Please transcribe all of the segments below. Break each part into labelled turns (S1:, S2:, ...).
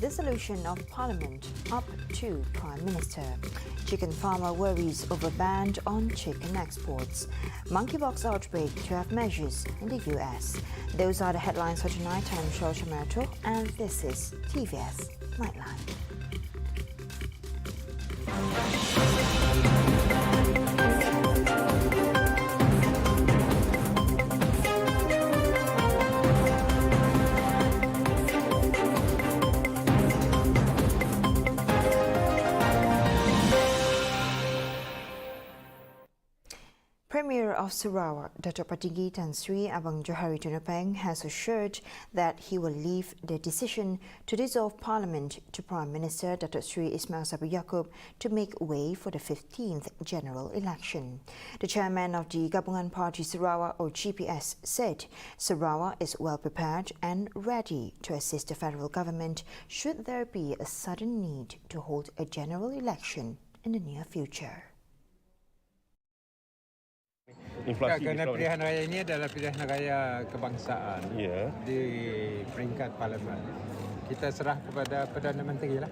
S1: dissolution of parliament up to Prime Minister. Chicken farmer worries over ban on chicken exports. Monkeypox outbreak to have measures in the US. Those are the headlines for tonight. I'm Shosha Merto and this is TVS Nightline. Premier of Sarawak, Dato' Patinggi Tan Sri Abang Johari Tunapeng, has assured that he will leave the decision to dissolve Parliament to Prime Minister Dato' Sri Ismail Sabri Yaakob to make way for the 15th general election. The chairman of the Gabungan Party Sarawak, or GPS, said Sarawak is well prepared and ready to assist the federal government should there be a sudden need to hold a general election in the near future.
S2: Inflasi kerana pilihan raya ini adalah pilihan raya kebangsaan di peringkat parlimen. Kita serah kepada Perdana Menteri lah.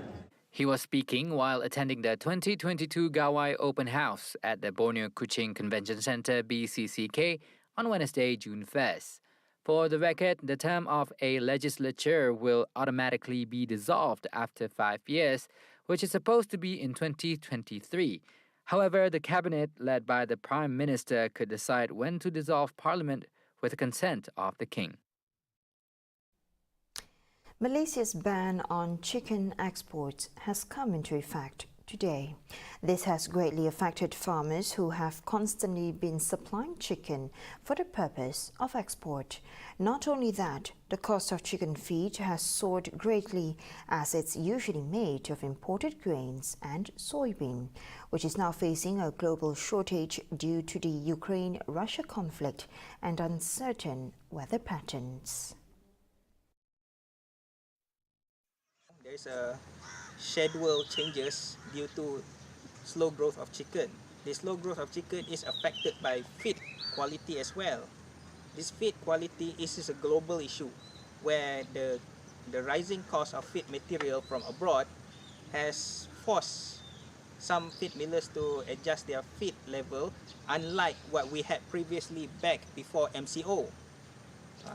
S3: He was speaking while attending the 2022 Gawai Open House at the Borneo Kuching Convention Centre BCCK on Wednesday, June 1st. For the record, the term of a legislature will automatically be dissolved after 5 years, which is supposed to be in 2023. However, the cabinet, led by the Prime Minister, could decide when to dissolve Parliament with the consent of the King.
S1: Malaysia's ban on chicken exports has come into effect today. This has greatly affected farmers who have constantly been supplying chicken for the purpose of export. Not only that, the cost of chicken feed has soared greatly as it's usually made of imported grains and soybean, which is now facing a global shortage due to the Ukraine-Russia conflict and uncertain weather patterns.
S4: There's a schedule changes due to slow growth of chicken. The slow growth of chicken is affected by feed quality as well. This feed quality is a global issue where the rising cost of feed material from abroad has forced some feed millers to adjust their feed level, unlike what we had previously back before MCO.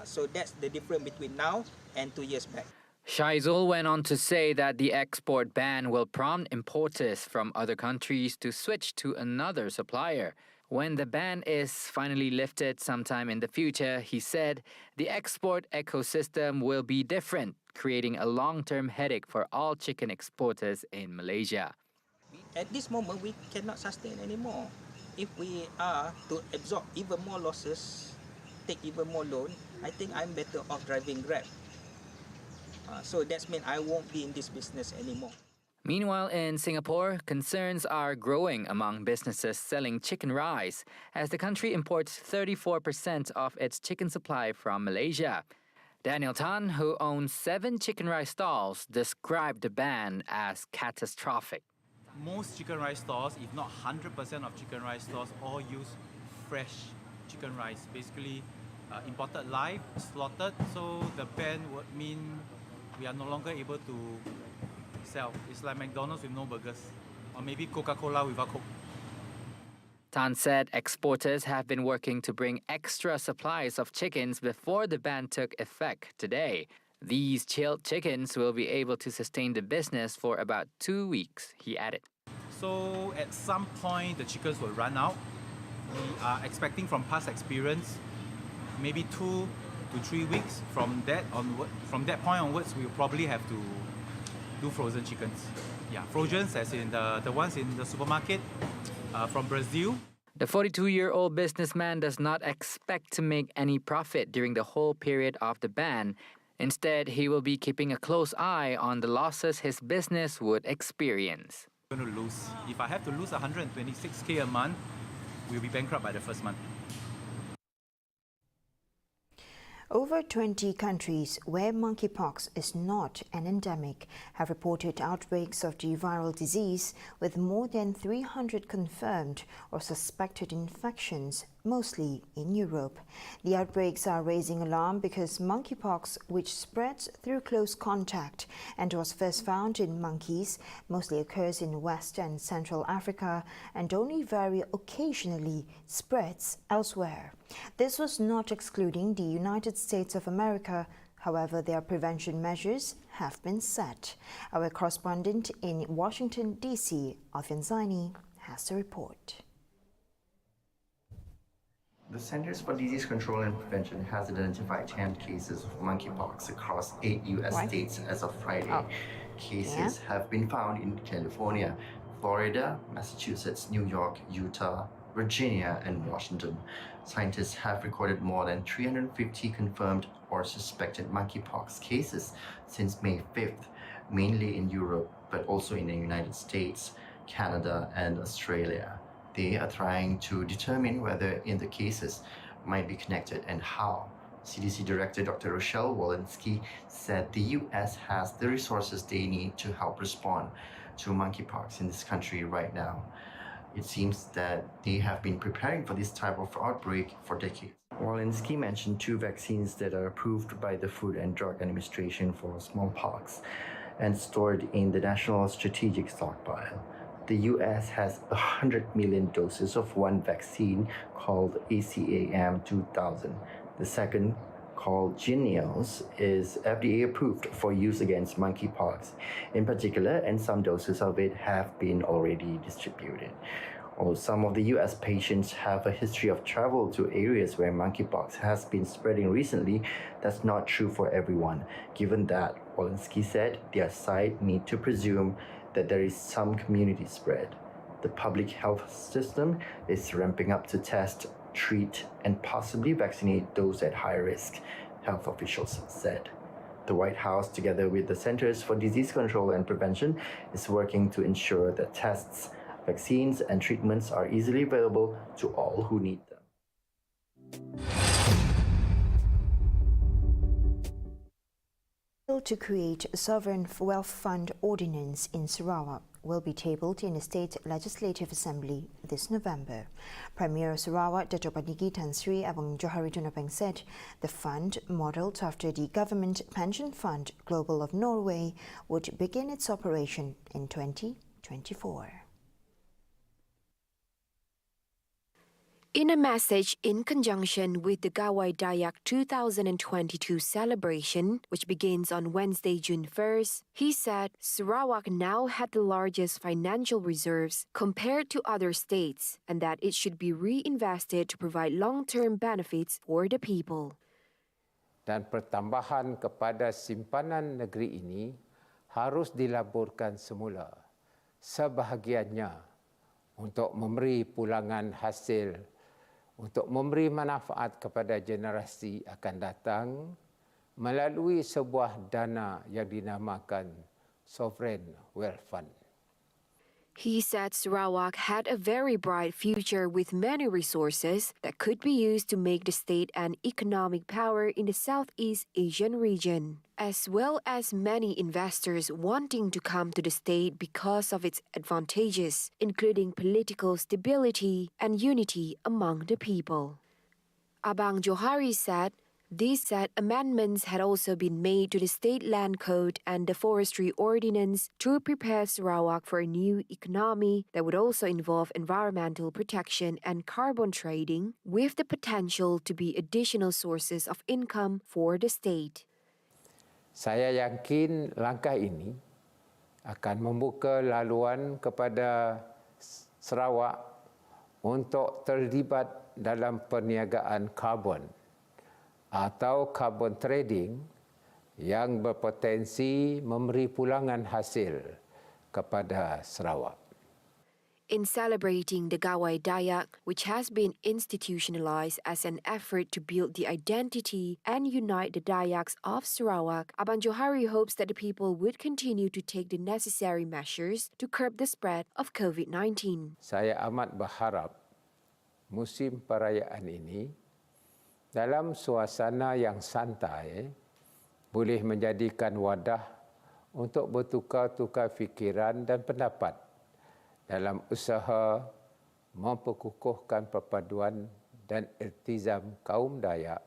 S4: So that's the difference between now and 2 years back.
S3: Shaizul went on to say that the export ban will prompt importers from other countries to switch to another supplier. When the ban is finally lifted sometime in the future, he said, the export ecosystem will be different, creating a long-term headache for all chicken exporters in Malaysia.
S4: At this moment, we cannot sustain anymore. If we are to absorb even more losses, take even more loan, I think I'm better off driving Grab. So that means I won't be in this business anymore.
S3: Meanwhile, in Singapore, concerns are growing among businesses selling chicken rice, as the country imports 34% of its chicken supply from Malaysia. Daniel Tan, who owns 7 chicken rice stalls, described the ban as catastrophic.
S5: Most chicken rice stores, if not 100% of chicken rice stores, all use fresh chicken rice, basically imported live, slaughtered, so the ban would mean we are no longer able to sell. It's like McDonald's with no burgers, or maybe Coca-Cola without Coke.
S3: Tan said exporters have been working to bring extra supplies of chickens before the ban took effect today. These chilled chickens will be able to sustain the business for about 2 weeks, he added.
S5: So at some point, the chickens will run out. We are expecting from past experience, maybe 2 to 3 weeks. From that point onwards, we'll probably have to do frozen chickens. Yeah, frozen as in the ones in the supermarket from Brazil.
S3: The 42-year-old businessman does not expect to make any profit during the whole period of the ban. Instead, he will be keeping a close eye on the losses his business would experience.
S5: I'm going to lose. If I have to lose 126K a month, we'll be bankrupt by the first month.
S1: Over 20 countries where monkeypox is not an endemic have reported outbreaks of the viral disease, with more than 300 confirmed or suspected infections mostly in Europe. The outbreaks are raising alarm because monkeypox, which spreads through close contact and was first found in monkeys, mostly occurs in West and Central Africa and only very occasionally spreads elsewhere. This was not excluding the United States of America. However, their prevention measures have been set. Our correspondent in Washington, D.C., Alfian has the report.
S6: The Centers for Disease Control and Prevention has identified 10 cases of monkeypox across 8 U.S. states as of Friday. Cases have been found in California, Florida, Massachusetts, New York, Utah, Virginia, and Washington. Scientists have recorded more than 350 confirmed or suspected monkeypox cases since May 5th, mainly in Europe, but also in the United States, Canada, and Australia. They are trying to determine whether in the cases might be connected and how. CDC Director Dr. Rochelle Walensky said the U.S. has the resources they need to help respond to monkeypox in this country right now. It seems that they have been preparing for this type of outbreak for decades. Walensky mentioned 2 vaccines that are approved by the Food and Drug Administration for smallpox and stored in the National Strategic Stockpile. The U.S. has 100 million doses of one vaccine called ACAM 2000. The second, called Jynneos, is FDA approved for use against monkeypox in particular, and some doses of it have been already distributed. Although some of the U.S. patients have a history of travel to areas where monkeypox has been spreading recently, that's not true for everyone. Given that, Walensky said their side need to presume that there is some community spread. The public health system is ramping up to test, treat, and possibly vaccinate those at high risk, health officials said. The White House, together with the Centers for Disease Control and Prevention, is working to ensure that tests, vaccines, and treatments are easily available to all who need them.
S1: To create a sovereign wealth fund ordinance in Sarawak will be tabled in the State Legislative Assembly this November. Premier of Sarawak, Datuk Panigi Tan Sri Abang Johari Tunapeng said the fund, modelled after the Government Pension Fund Global of Norway, would begin its operation in 2024.
S7: In a message in conjunction with the Gawai Dayak 2022 celebration, which begins on Wednesday, June 1st, he said Sarawak now had the largest financial reserves compared to other states and that it should be reinvested to provide long-term benefits for the people.
S2: Dan pertambahan kepada simpanan negeri ini harus dilaburkan semula sebahagiannya untuk memberi pulangan hasil, untuk memberi manfaat kepada generasi akan datang melalui sebuah dana yang dinamakan Sovereign Wealth Fund.
S7: He said Sarawak had a very bright future with many resources that could be used to make the state an economic power in the Southeast Asian region, as well as many investors wanting to come to the state because of its advantages, including political stability and unity among the people. Abang Johari said these amendments had also been made to the State Land Code and the Forestry Ordinance to prepare Sarawak for a new economy that would also involve environmental protection and carbon trading, with the potential to be additional sources of income for the state.
S2: Saya yakin langkah ini akan membuka laluan kepada Sarawak untuk terlibat dalam perniagaan karbon atau carbon trading yang berpotensi memberi pulangan hasil kepada Sarawak.
S7: In celebrating the Gawai Dayak, which has been institutionalized as an effort to build the identity and unite the Dayaks of Sarawak, Abang Johari hopes that the people would continue to take the necessary measures to curb the spread of COVID-19.
S2: Saya amat berharap musim perayaan ini dalam suasana yang santai boleh menjadikan wadah untuk bertukar-tukar fikiran dan pendapat dalam usaha memperkukuhkan perpaduan dan iltizam kaum Dayak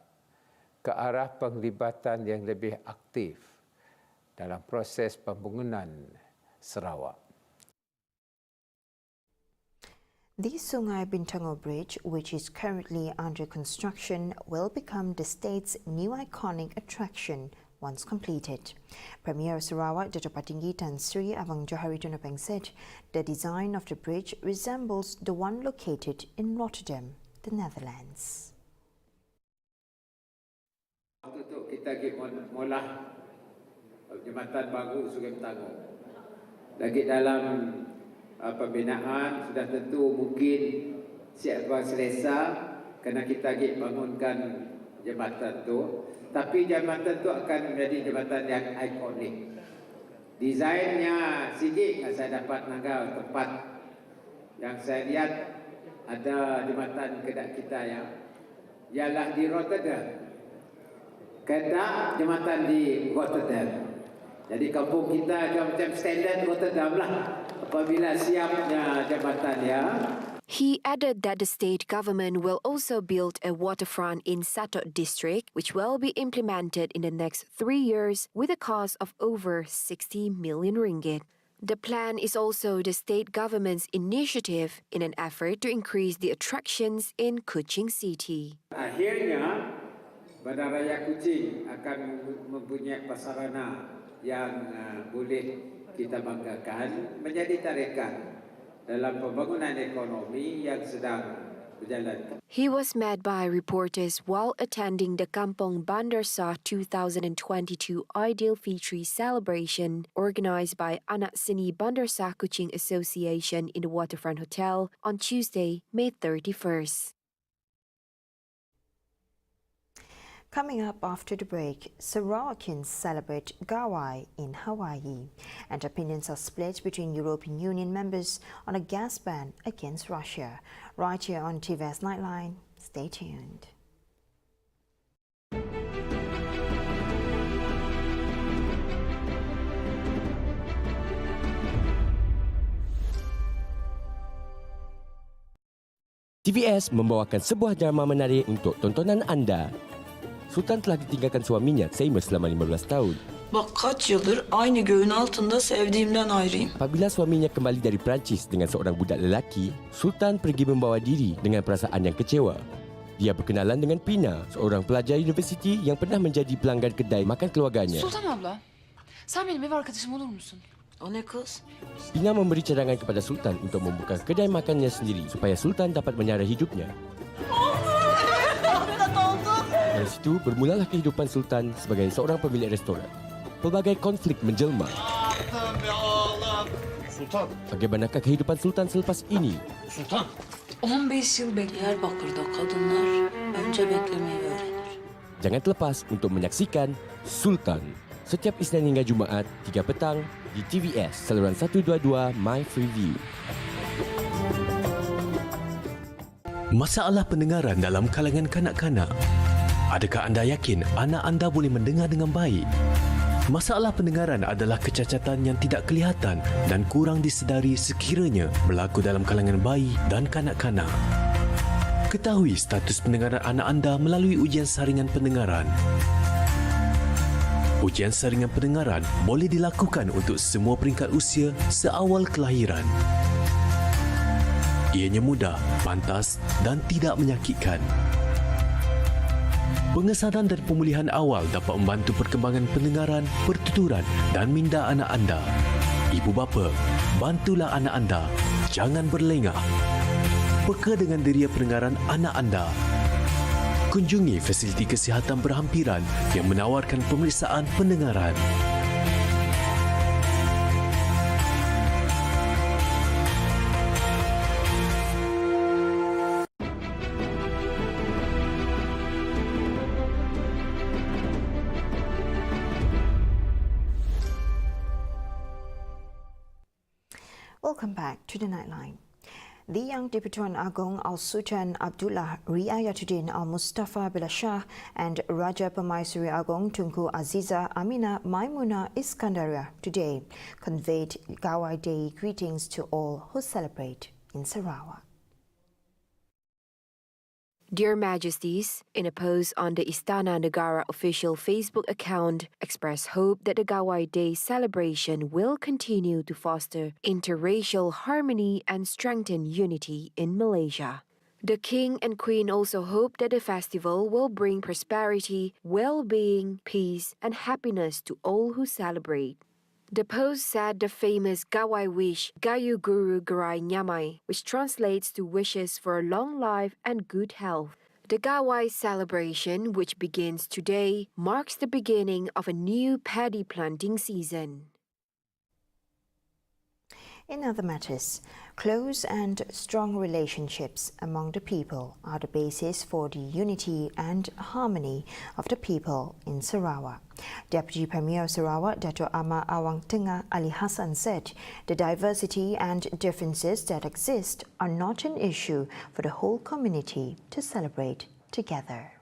S2: ke arah penglibatan yang lebih aktif dalam proses pembangunan Sarawak.
S1: The Sungai Bintango Bridge, which is currently under construction, will become the state's new iconic attraction once completed. Premier of Sarawak, Dato' Patinggi Tan Sri Abang Johari Tunapeng said the design of the bridge resembles the one located in Rotterdam, the Netherlands.
S8: Untuk kita pergi molah jambatan baru Sungai Bintango. Lagi dalam pembinaan sudah tentu mungkin siap selesa kerana kita pergi bangunkan jambatan tu. Tapi jambatan tu akan menjadi jambatan yang ikonik. Desainnya sikit saya dapat nanggal tempat yang saya lihat ada jambatan kedai kita yang ialah di Rotterdam. Kedai jambatan di Rotterdam. Jadi kampung kita macam standard Rotterdam lah apabila siapnya jambatan ya.
S7: He added that the state government will also build a waterfront in Satot district, which will be implemented in the next 3 years with a cost of over 60 million ringgit. The plan is also the state government's initiative in an effort to increase the attractions in Kuching City.
S8: Akhirnya, Bandaraya Kuching akan mempunyai prasarana yang boleh kita banggakan menjadi tarikan dalam pembangunan ekonomi yang sedang berjalan.
S7: He was met by reporters while attending the Kampong Bandar Shah 2022 Ideal Fitri celebration organised by Anak Seni Bandar Shah Kuching Association in the Waterfront Hotel on Tuesday, May 31st.
S1: Coming up after the break, Sarawakians celebrate Gawai in Hawaii, and opinions are split between European Union members on a gas ban against Russia. Right here on TVS Nightline, stay tuned.
S9: TVS membawakan sebuah drama menarik untuk tontonan anda. Sultan telah ditinggalkan suaminya seimbang selama 15 tahun.
S10: Bak kaç yıldır aynı göğün altında sevdiğimden ayrıyım.
S9: Apabila suaminya kembali dari Perancis dengan seorang budak lelaki, Sultan pergi membawa diri dengan perasaan yang kecewa. Dia berkenalan dengan Pina, seorang pelajar universiti yang pernah menjadi pelanggan kedai makan keluarganya.
S11: Sultan abla, sen benim ev arkadaşım olur musun?
S10: O ne kız?
S9: Pina memberi cadangan kepada Sultan untuk membuka kedai makannya sendiri supaya Sultan dapat menyara hidupnya. Dari situ bermulalah kehidupan Sultan sebagai seorang pemilik restoran. Pelbagai konflik menjelma.
S12: Sultan.
S9: Bagaimanakah kehidupan Sultan selepas ini?
S12: Sultan.
S11: 15 yıl bekle.
S10: Diyarbakır'da kadınlar önce beklemeyi öğrenir.
S9: Jangan terlepas untuk menyaksikan Sultan setiap Isnin hingga Jumaat 3 petang di TVS saluran 122 My Freeview.
S13: Masalah pendengaran dalam kalangan kanak-kanak. Adakah anda yakin anak anda boleh mendengar dengan baik? Masalah pendengaran adalah kecacatan yang tidak kelihatan dan kurang disedari sekiranya berlaku dalam kalangan bayi dan kanak-kanak. Ketahui status pendengaran anak anda melalui ujian saringan pendengaran. Ujian saringan pendengaran boleh dilakukan untuk semua peringkat usia seawal kelahiran. Ianya mudah, pantas dan tidak menyakitkan. Pengesanan dan pemulihan awal dapat membantu perkembangan pendengaran, pertuturan dan minda anak anda. Ibu bapa, bantulah anak anda. Jangan berlengah. Peka dengan deria pendengaran anak anda. Kunjungi fasiliti kesihatan berhampiran yang menawarkan pemeriksaan pendengaran.
S1: Welcome back to the Nightline. The young Deputy Agong Al-Sultan Abdullah Riayatuddin Al-Mustafa Billah Shah and Raja Permaisuri Agong Tunku Aziza Amina Maimuna Iskandaria today conveyed Gawai Day greetings to all who celebrate in Sarawak.
S7: Dear Majesties, in a post on the Istana Negara official Facebook account, express hope that the Gawai Day celebration will continue to foster interracial harmony and strengthen unity in Malaysia. The King and Queen also hope that the festival will bring prosperity, well-being, peace, and happiness to all who celebrate. The post said the famous Gawai wish, Gayu Guru Gerai Nyamai, which translates to wishes for a long life and good health. The Gawai celebration, which begins today, marks the beginning of a new paddy planting season.
S1: In other matters, close and strong relationships among the people are the basis for the unity and harmony of the people in Sarawak. Deputy Premier of Sarawak, Dato' Ahmad Awang Tengah Ali Hassan said the diversity and differences that exist are not an issue for the whole community to celebrate together.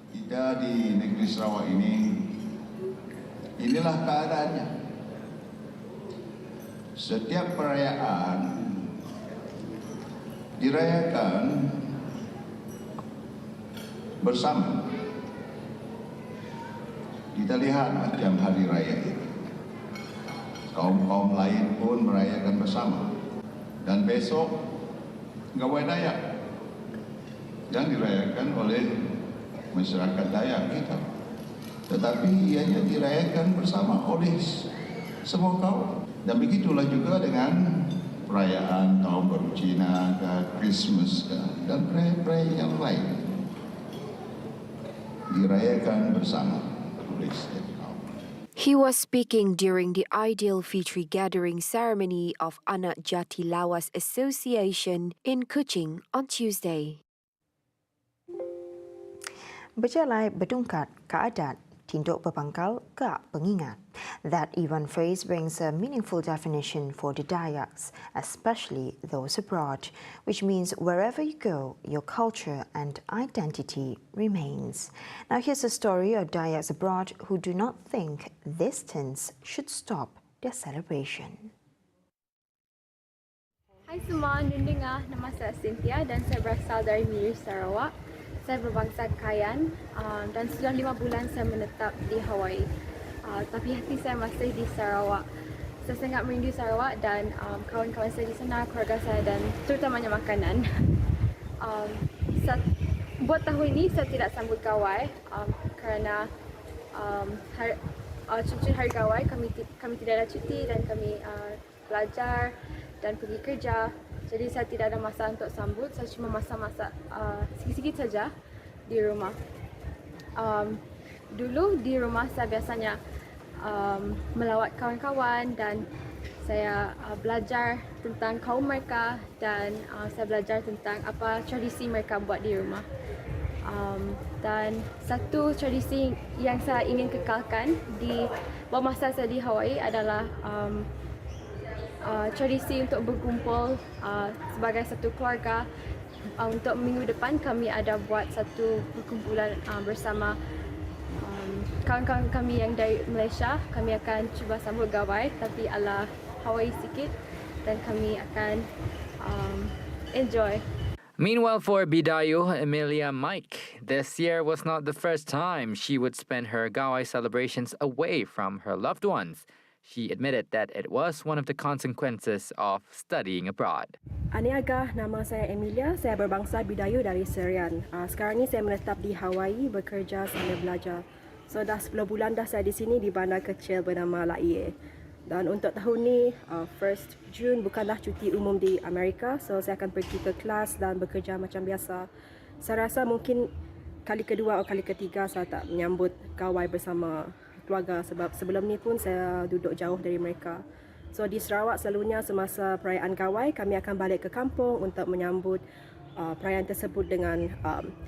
S12: Kita di negeri Sarawak ini, inilah keadaannya. Setiap perayaan dirayakan bersama. Kita lihat macam hari raya ini. Kaum-kaum lain pun merayakan bersama. Dan besok Gawai Dayak yang dirayakan oleh masyarakat Dayak kita. Tetapi ianya dirayakan bersama oleh semua kaum. Dan begitulah juga dengan perayaan Tahun Baru Cina, Christmas dan perayaan yang lain. Dirayakan bersama oleh setiap kaum.
S7: He was speaking during the Ideal Fitri Gathering ceremony of Anak Jati Lawas Association in Kuching on Tuesday.
S1: Berjalai berdungkat ke adat, tinduk berpangkal ke pengingat. That Ivan phrase brings a meaningful definition for the Dayaks, especially those abroad, which means wherever you go, your culture and identity remains. Now here's a story of Dayaks abroad who do not think distance should stop their celebration.
S14: Hai semua, dengar, nama saya Cynthia dan saya berasal dari Miri, Sarawak. Saya berbangsa Kayan dan sudah 5 bulan saya menetap di Hawaii. Tapi hati saya masih di Sarawak. Saya sangat merindu Sarawak dan kawan-kawan saya di sana, keluarga saya dan terutamanya makanan. Buat tahun ini saya tidak sambut Gawai kerana cuti hari Gawai kami tidak ada cuti dan kami belajar dan pergi kerja. Jadi saya tidak ada masa untuk sambut. Saya cuma masa-masa sikit-sikit saja di rumah. Dulu di rumah saya biasanya melawat kawan-kawan dan saya belajar tentang kaum mereka dan saya belajar tentang apa tradisi mereka buat di rumah. Dan satu tradisi yang saya ingin kekalkan di masa saya di Hawaii adalah tradisi untuk berkumpul sebagai satu keluarga. Untuk minggu depan kami ada buat satu perkumpulan bersama kawan-kawan kami yang dari Malaysia. Kami akan cuba sambut Gawai tapi ala Hawaii sikit dan kami akan enjoy.
S3: Meanwhile, for Bidayu Emilia Mike, this year was not the first time she would spend her Gawai celebrations away from her loved ones. She admitted that it was one of the consequences of studying abroad.
S15: Aniaga, nama saya Emilia. Saya berbangsa Bidayu dari Serian. Sekarang ni saya menetap di Hawaii bekerja sambil belajar. So dah 10 bulan dah saya di sini di bandar kecil bernama Laie. Dan untuk tahun ni, 1 Jun bukanlah cuti umum di Amerika. So saya akan pergi ke kelas dan bekerja macam biasa. Saya rasa mungkin kali kedua atau kali ketiga saya tak menyambut Gawai bersama keluarga sebab sebelum ni pun saya duduk jauh dari mereka. So di Sarawak selalunya semasa perayaan Gawai kami akan balik ke kampung untuk menyambut perayaan tersebut dengan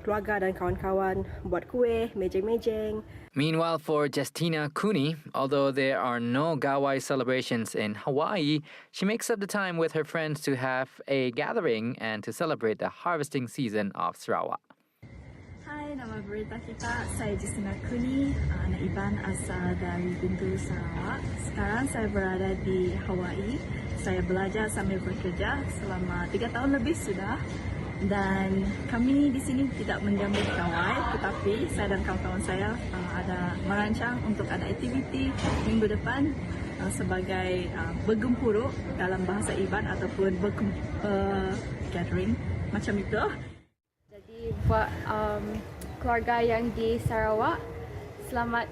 S15: keluarga dan kawan-kawan, buat kuih, mejeng-mejeng.
S3: Meanwhile, for Justina Cooney, although there are no Gawai celebrations in Hawaii, she makes up the time with her friends to have a gathering and to celebrate the harvesting season of Sarawak.
S16: Hai, nama berita kita, saya Justina Cooney, anak Iban asal dari Bintu, Sarawak. Sekarang saya berada di Hawaii. Saya belajar sambil bekerja selama 3 tahun lebih sudah. Dan kami di sini tidak menjamu pegawai, tetapi saya dan kawan-kawan saya ada merancang untuk ada aktiviti minggu depan sebagai bergempuruk dalam bahasa Iban ataupun gathering macam itu.
S14: Jadi buat keluarga yang di Sarawak, selamat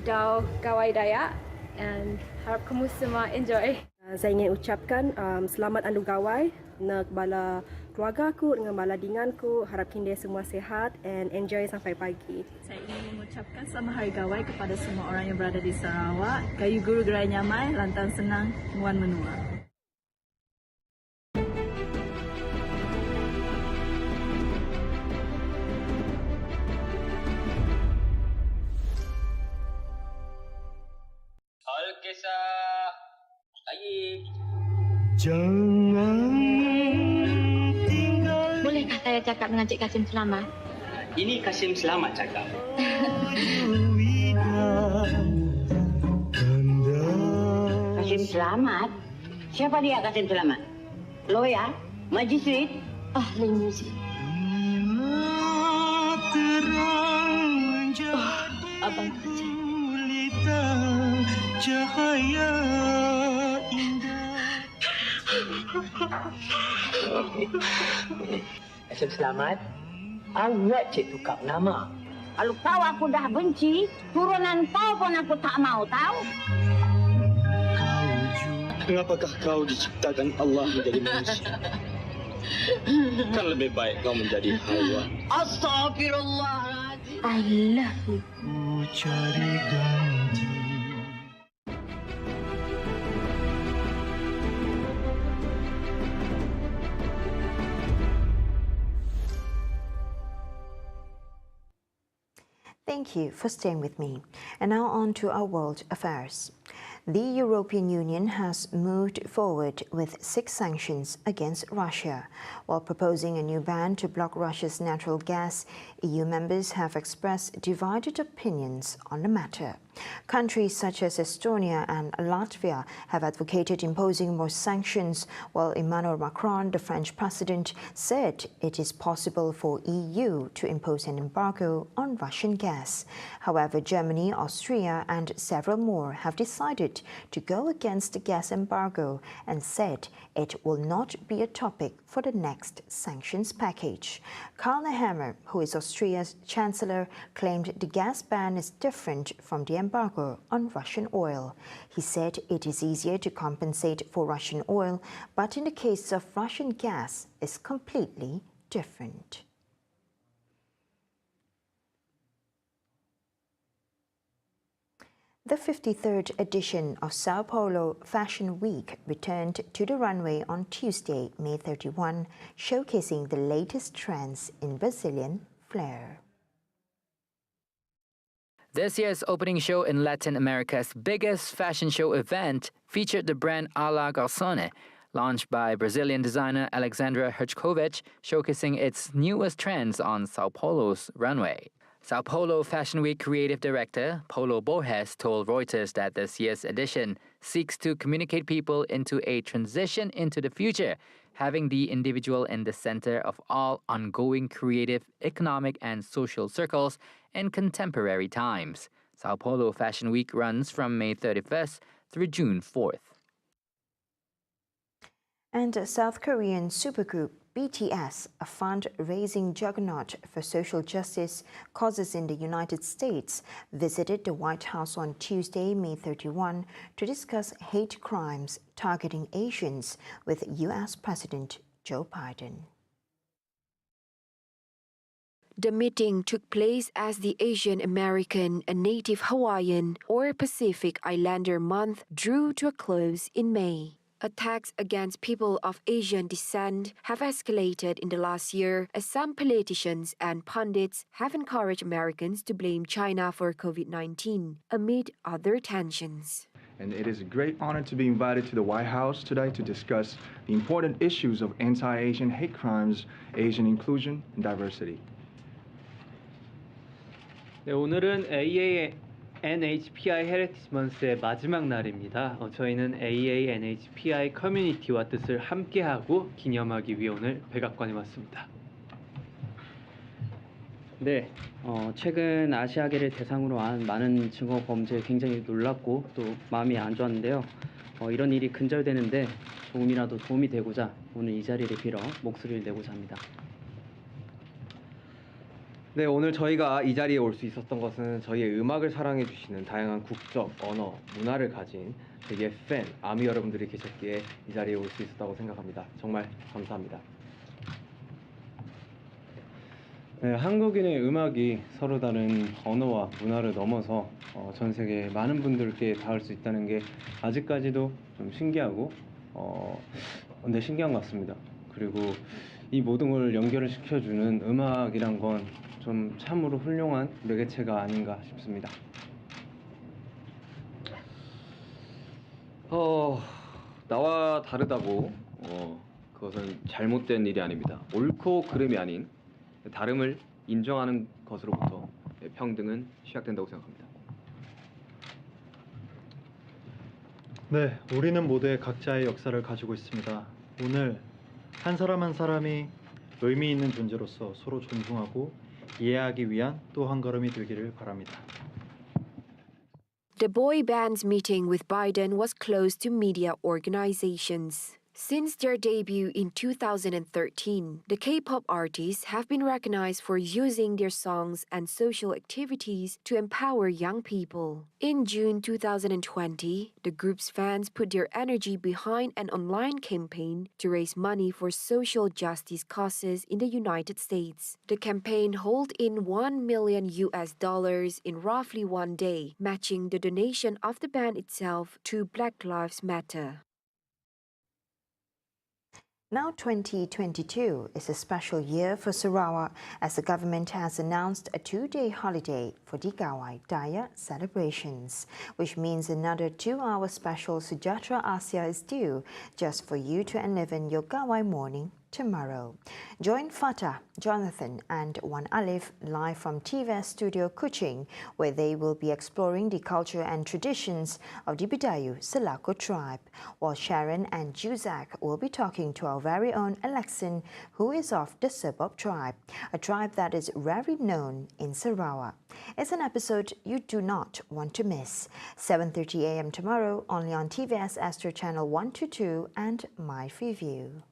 S14: Dau Gawai Dayak and harap kamu semua enjoy.
S15: Saya ingin ucapkan selamat Andu Gawai nak bala keluarga aku dengan bala dinganku, harap kinda semua sihat and enjoy sampai pagi.
S16: Saya ingin mengucapkan selamat Hari Gawai kepada semua orang yang berada di Sarawak. Kayu guru gerai nyamai, lantang senang, muan menua.
S17: Al-Kisah Tayyib.
S18: Jangan tinggal.
S19: Bolehkah saya cakap dengan Cik Kasim Selamat?
S17: Ini Kasim Selamat cakap.
S19: Kasim Selamat? Siapa dia Kasim Selamat? Lawyer? Magistrate? Ahli muzik? Abang Kasim.
S18: Cahaya indah.
S17: Kasim Selamat, awak cik tukar nama.
S19: Kalau kau aku dah benci, turunan kau pun aku tak mau tahu.
S17: Mengapakah kau diciptakan Allah menjadi manusia? Kan lebih baik kau menjadi Hawa.
S19: Astagfirullahaladzim. I love you.
S18: Ku cari ganti.
S1: Thank you for staying with me. And now on to our world affairs. The European Union has moved forward with 6 sanctions against Russia. While proposing a new ban to block Russia's natural gas, EU members have expressed divided opinions on the matter. Countries such as Estonia and Latvia have advocated imposing more sanctions, while Emmanuel Macron, the French president, said it is possible for EU to impose an embargo on Russian gas. However, Germany, Austria and several more have decided to go against the gas embargo and said it will not be a topic for the next sanctions package. Karl Nehammer, who is Austria's chancellor, claimed the gas ban is different from the embargo on Russian oil. He said it is easier to compensate for Russian oil, but in the case of Russian gas, is completely different. The 53rd edition of Sao Paulo Fashion Week returned to the runway on Tuesday, May 31, showcasing the latest trends in Brazilian flair.
S3: This year's opening show in Latin America's biggest fashion show event featured the brand A La Garçonne, launched by Brazilian designer Alexandra Herjkovic, showcasing its newest trends on Sao Paulo's runway. Sao Paulo Fashion Week creative director Paulo Borges told Reuters that this year's edition seeks to communicate people into a transition into the future, having the individual in the center of all ongoing creative, economic and social circles in contemporary times. Sao Paulo Fashion Week runs from May 31st through June 4th.
S1: And South Korean supergroup BTS, a fund-raising juggernaut for social justice causes in the United States, visited the White House on Tuesday, May 31, to discuss hate crimes targeting Asians with U.S. President Joe Biden.
S7: The meeting took place as the Asian American and Native Hawaiian or Pacific Islander Month drew to a close in May. Attacks against people of Asian descent have escalated in the last year as some politicians and pundits have encouraged Americans to blame China for COVID-19 amid other tensions.
S20: And it is a great honor to be invited to the White House today to discuss the important issues of anti-Asian hate crimes, Asian inclusion, and diversity.
S21: 네, 오늘은 NHPI 헤리티지먼스의 마지막 날입니다. 저희는 NHPI 커뮤니티와 뜻을 함께하고 기념하기 위해 오늘 백악관에 왔습니다. 네, 최근 아시아계를 대상으로 한 많은 증오 범죄에 굉장히 놀랍고 또 마음이 안 좋았는데요. 이런 일이 근절되는데 조금이라도 도움이 되고자 오늘 이 자리를 빌어 목소리를 내고자 합니다.
S4: 네, 오늘 저희가 이 자리에 올 수 있었던 것은 저희의 음악을 사랑해 주시는 다양한 국적, 언어, 문화를 가진 저희의 팬, 아미 여러분들이 계셨기에 이 자리에 올 수 있었다고 생각합니다. 정말 감사합니다.
S22: 네, 한국인의 음악이 서로 다른 언어와 문화를 넘어서 전 세계 많은 분들께 닿을 수 있다는 게 아직까지도 좀 신기하고 근데 신기한 것 같습니다. 그리고 이 모든 걸 연결을 시켜주는 음악이란 건 좀 참으로 훌륭한 매개체가 아닌가 싶습니다.
S4: 나와 다르다고 그것은 잘못된 일이 아닙니다. 옳고 그름이 아닌 다름을 인정하는 것으로부터 평등은 시작된다고 생각합니다.
S23: 네, 우리는 모두의 각자의 역사를 가지고 있습니다. 오늘 한 사람 한 사람이 의미 있는 존재로서 서로 존중하고 이해하기 위한 또 한 걸음이 되기를 바랍니다.
S7: The boy band's meeting with Biden was closed to media organizations. Since their debut in 2013, the K-pop artists have been recognized for using their songs and social activities to empower young people. In June 2020, the group's fans put their energy behind an online campaign to raise money for social justice causes in the United States. The campaign hauled in $1 million in roughly one day, matching the donation of the band itself to Black Lives Matter.
S1: Now 2022 is a special year for Sarawak as the government has announced a 2-day holiday for the Gawai Daya celebrations, which means another 2-hour special Sujatra Asya is due just for you to enliven your Gawai morning tomorrow. Join Fatah, Jonathan and Wan Alif live from TVS Studio Kuching, where they will be exploring the culture and traditions of the Bidayu Selako tribe, while Sharon and Juzak will be talking to our very own Alexin, who is of the Sebop tribe, a tribe that is rarely known in Sarawak. It's an episode you do not want to miss. 7:30 a.m. tomorrow, only on TVS Astro Channel 122 and My Freeview.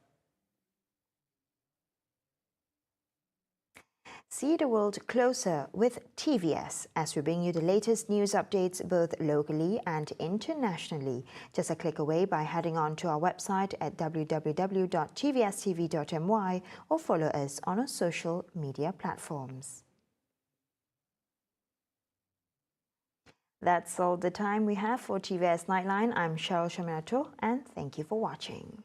S1: See the world closer with TVS as we bring you the latest news updates both locally and internationally. Just a click away by heading on to our website at www.tvstvmy or follow us on our social media platforms. That's all the time we have for TVS Nightline. I'm Cheryl Shaminato and thank you for watching.